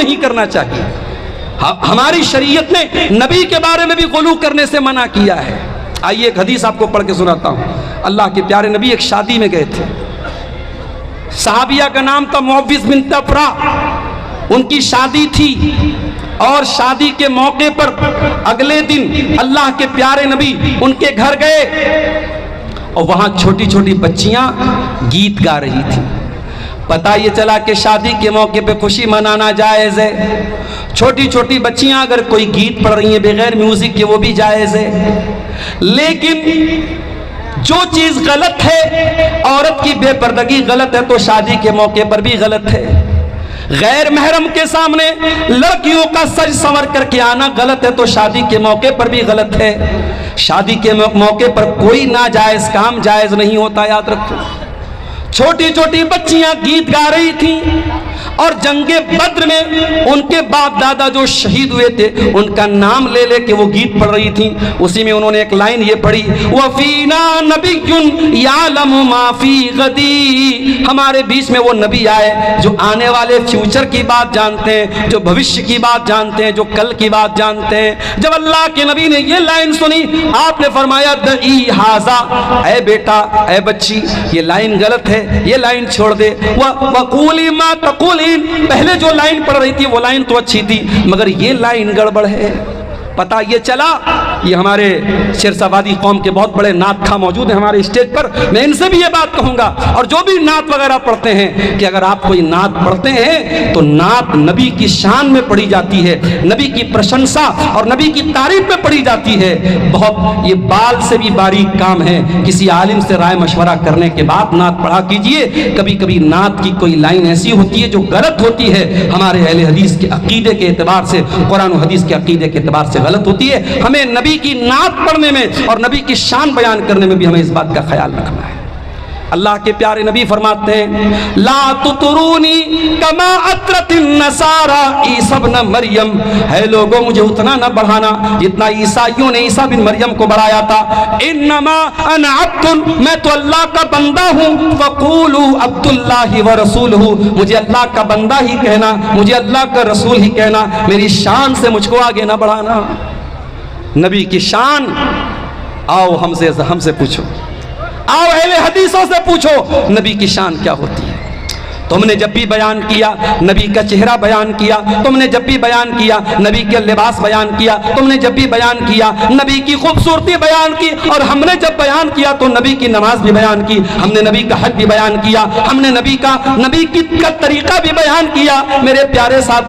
نہیں کرنا چاہیے. ہماری شریعت نے نبی کے بارے میں بھی غلو کرنے سے منع کیا ہے. آئیے ایک حدیث آپ کو پڑھ کے سناتا ہوں. اللہ کے پیارے نبی ایک شادی میں گئے تھے. صحابیہ کا نام تھا معوذ بنت افراء. ان کی شادی تھی اور شادی کے موقع پر اگلے دن اللہ کے پیارے نبی ان کے گھر گئے اور وہاں چھوٹی چھوٹی بچیاں گیت گا رہی تھیں. پتہ یہ چلا کہ شادی کے موقع پہ خوشی منانا جائز ہے. چھوٹی چھوٹی بچیاں اگر کوئی گیت پڑھ رہی ہیں بغیر میوزک کے وہ بھی جائز ہے. لیکن جو چیز غلط ہے، عورت کی بے پردگی غلط ہے تو شادی کے موقع پر بھی غلط ہے. غیر محرم کے سامنے لڑکیوں کا سج سنور کر کے آنا غلط ہے تو شادی کے موقع پر بھی غلط ہے. شادی کے موقع پر کوئی ناجائز کام جائز نہیں ہوتا، یاد رکھو. چھوٹی چھوٹی بچیاں گیت گا رہی تھیں اور جنگ بدر میں ان کے باپ دادا جو شہید ہوئے تھے ان کا نام لے لے کے وہ گیت پڑھ رہی تھیں. اسی میں انہوں نے ایک لائن یہ پڑھی، وَفِينَا نَبِيٌّ يَعْلَمُ مَا فِي غَدِي. ہمارے بیچ میں وہ نبی آئے جو آنے والے فیوچر کی بات جانتے ہیں، جو بھوشیہ کی بات جانتے ہیں، جو کل کی بات جانتے ہیں. جب اللہ کے نبی نے یہ لائن سنی آپ نے فرمایا دعی ھذا، اے بیٹا اے بچی یہ لائن غلط ہے، یہ لائن چھوڑ دے. وَقُولِي مَا تَقُولِينَ، پہلے جو لائن پڑھ رہی تھی وہ لائن تو اچھی تھی مگر یہ لائن گڑبڑ ہے. پتہ یہ چلا، یہ ہمارے شیرسا وادی قوم کے بہت بڑے نعت خواں موجود ہیں ہمارے اسٹیج پر. میں ان سے بھی یہ بات کہوں گا اور جو بھی نعت وغیرہ پڑھتے ہیں کہ اگر آپ کوئی نعت پڑھتے ہیں تو نعت نبی کی شان میں پڑھی جاتی ہے، نبی کی پرشنسا اور نبی کی تعریف میں پڑھی جاتی ہے. بہت یہ بال سے بھی باریک کام ہے. کسی عالم سے رائے مشورہ کرنے کے بعد نعت پڑھا کیجئے. کبھی کبھی نعت کی کوئی لائن ایسی ہوتی ہے جو غلط ہوتی ہے، ہمارے اہل حدیث کے عقیدے کے اعتبار سے، قرآن و حدیث کے عقیدے کے اعتبار سے غلط ہوتی ہے. ہمیں نبی کی نعت پڑھنے میں اور نبی کی شان بیان کرنے میں بھی ہمیں اس بات کا خیال رکھنا ہے. اللہ کے پیارے نبی فرماتے ہیں لا تطرونی کما اطرت النصارى عیسی ابن مریم. ہے لوگوں مجھے اتنا نہ بڑھانا جتنا عیسائیوں نے عیسیٰ بن مریم کو بڑھایا تھا. انما انا عبد، میں تو اللہ کا بندہ ہوں. فقولوا عبد اللہ ورسولہ، مجھے اللہ کا بندہ ہی کہنا، مجھے اللہ کا رسول ہی کہنا. میری شان سے مجھ کو آگے نہ بڑھانا. نبی کی شان، آؤ ہم سے پوچھو، آؤ اہل حدیثوں سے پوچھو نبی کی شان کیا ہوتی ہے. تم نے جب بھی بیان کیا نبی کا چہرہ بیان کیا، تم نے جب بھی بیان کیا نبی کے لباس بیان کیا، تم نے جب بھی بیان کیا نبی کی خوبصورتی بیان کی، اور ہم نے جب بیان کیا تو نبی کی نماز بھی بیان کی، ہم نے نبی کا حج بھی بیان کیا، ہم نے نبی کا طریقہ بھی بیان کیا. میرے پیارے ساتھ